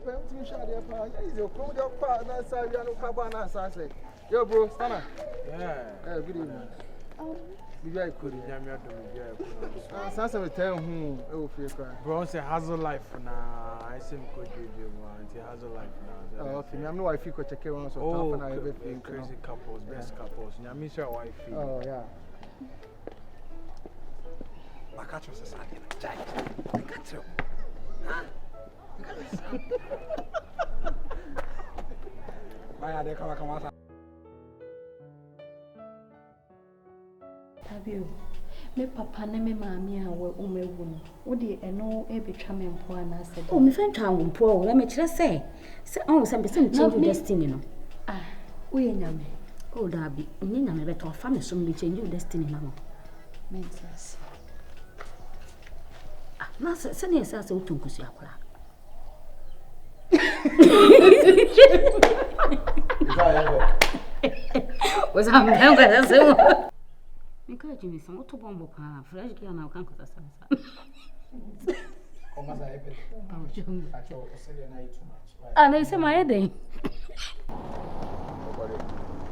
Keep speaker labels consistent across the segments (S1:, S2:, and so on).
S1: pen to share their power. Is your crew your partner, Saviano Cabana, Sasse? Yo, bro, Stana. Yeah, good evening. Be very good. Sansa will tell whom it will feel cry.
S2: Bro, say Hazel life now. I see could you man. Hazel life now.
S1: Oh, okay. I'm no wife you could check it on so
S2: oh, everything crazy couples, best couples. I'm sure wife.
S1: Oh, yeah.
S3: I catch you society. I catch you. Huh? Why are they come out?
S4: Tabio, me papa ne me mami a we umewu no. Wo de eno e betwa me mpo ana se.
S5: Oh, me friend twa mpo, na me kire say oh, some person change your destiny no.
S4: Ah, wo ye nyame.
S5: Oh, dabi, ni nyame beto fa me so me change your destiny na mo.
S4: Mentas.
S5: Ah, na se ne se ase utunkusu akura. Was am hanga so. Encourage me some to bomb pa fresh girl na kan ko sa.
S3: O mas aí pelo. Acho que seria na too much.
S5: Ah, na ise ma eden.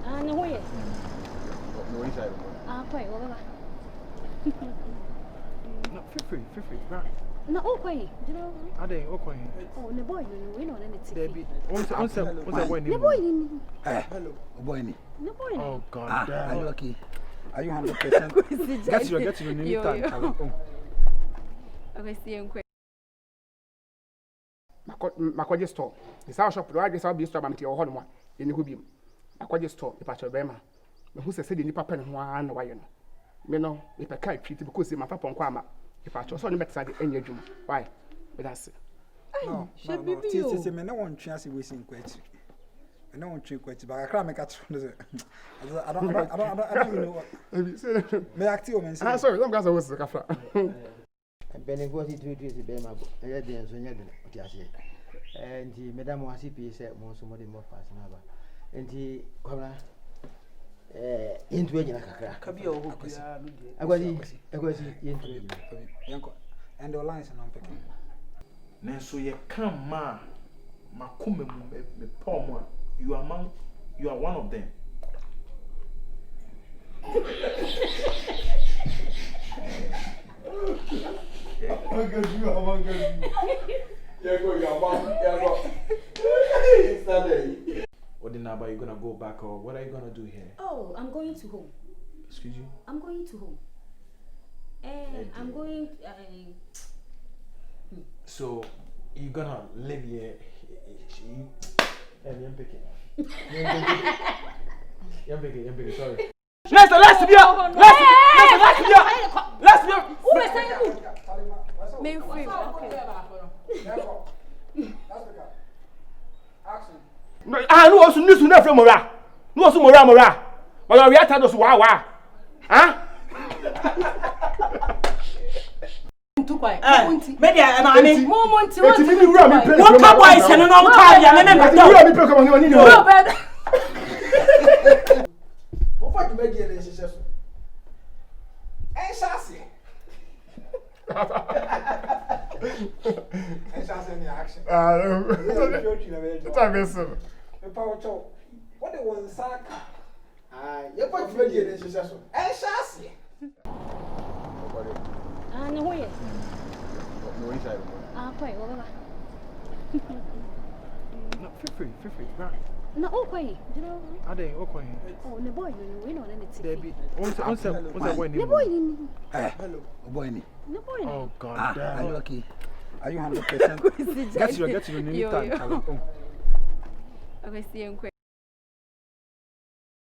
S5: Ah, na hoye.
S1: No inside.
S5: Ah, pai, o baba.
S2: No, feel free, right.
S5: Na o pai, you know.
S2: Ade, okay.
S5: Oh, ne boy no we no na ti.
S2: Debbie, once boy ni.
S5: Ne boy ni.
S3: Hello, boy ni.
S5: Ne boy ni.
S2: Oh God.
S3: Are you okay? Are you 100%?
S2: Get your name tag.
S4: Okay, see you quick.
S6: Makwaje store. The sound shop do I be store am tie ho no ye ni ho biem. Makwaje store e pa cho be ma. Me hu se de nipa pen ho an na waye no. Me no e pa kai treat because my papa nko ama. E pa cho so ne betsa de enya dwuma. Why? But that's it.
S3: No. See, me no want chance we sing kwati. I don't want to kwati, but I can't make it. I don't know. Me active man.
S6: Ah, sorry, some guys are was kafra.
S7: Bene go ti treat be ma e de enso nya de ti ase. Enti madam wa CP say mo so mo de mo pass na ba. Enti kwabra yentu enya kakra.
S3: Ka bi o ho bia no de.
S7: Agwasi yentu enya.
S3: Yanko. And the lines and I'm picking.
S2: Nenso ye kan ma makome mu me pomo. You are one of them.
S1: I'm gonna do. Yeah, go. It's not there.
S2: What the number you gonna go back or what are you gonna do here?
S5: Oh, I'm going to home.
S2: Excuse you?
S5: I'm going to home. I'm going
S2: So you're gonna live here and you're picking. You're picking, sorry.
S6: Let's be up.
S5: Who is saying who?
S4: Me free. Okay.
S6: No, I know also news na from mora. No also mora. But we are tired of wa. Huh?
S8: Media amani
S4: Moment
S6: Eti mi wura mi pe.
S8: won ka boy se no no ka bia me
S6: Eti wura mi pe ko mo ni.
S3: What for you media dey ṣiṣẹ́ so? En chance. En chance ni action.
S6: Tá pensando.
S3: Me pa o cho. What they want saka? Ah, you for you media dey ṣiṣẹ́ so. En chance.
S5: Ah, na hoye.
S1: No inside.
S5: Ah, pai, o baba.
S2: No, feel free, right.
S5: Na o pai, you know.
S2: Ade, okay.
S5: Oh, ne boy no we no na ti.
S2: Debbie, once boy ni.
S5: Ne boy ni.
S3: Hello, boy ni.
S5: Ne boy ni.
S2: Oh God.
S3: Are you okay? Are you 100%?
S2: Get your name tag.
S4: Okay, see you quick.